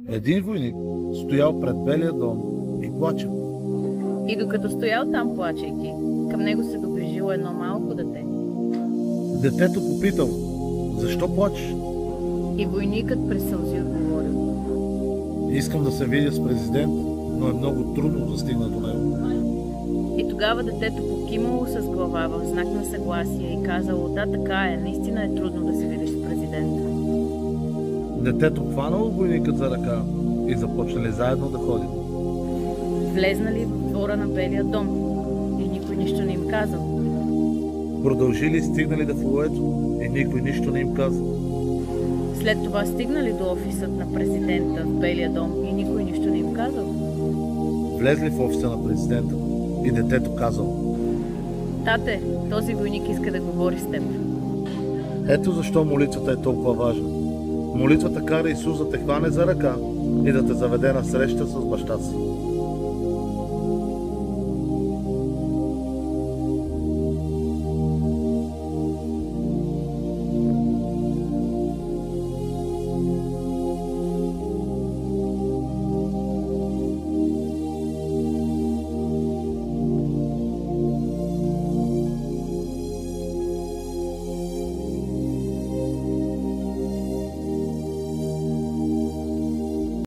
Един войник стоял пред Белия дом и плачел. И докато стоял там плачейки, към него се доближило едно малко дете. Детето попитало: защо плачеш? И войникът през сълзи отговорил: Искам да се видя с президента, но е много трудно да стигна до него. И тогава детето покимало с глава в знак на съгласие и казало: да, така е, наистина е трудно да се видиш с президента. Детето хванало войникът за ръка и започнали заедно да ходят. Влезнали в двора на Белия дом и никой нищо не им казал. Продължили и стигнали до флуето и никой нищо не им казал. След това стигнали до офисът на президента в Белия дом и никой нищо не им казал. Влезли в офиса на президента и детето казало: Тате, този войник иска да говори с теб. ето защо молитвата е толкова важна. Молитвата кара Исус да те хване за ръка и да те заведе на среща с баща си.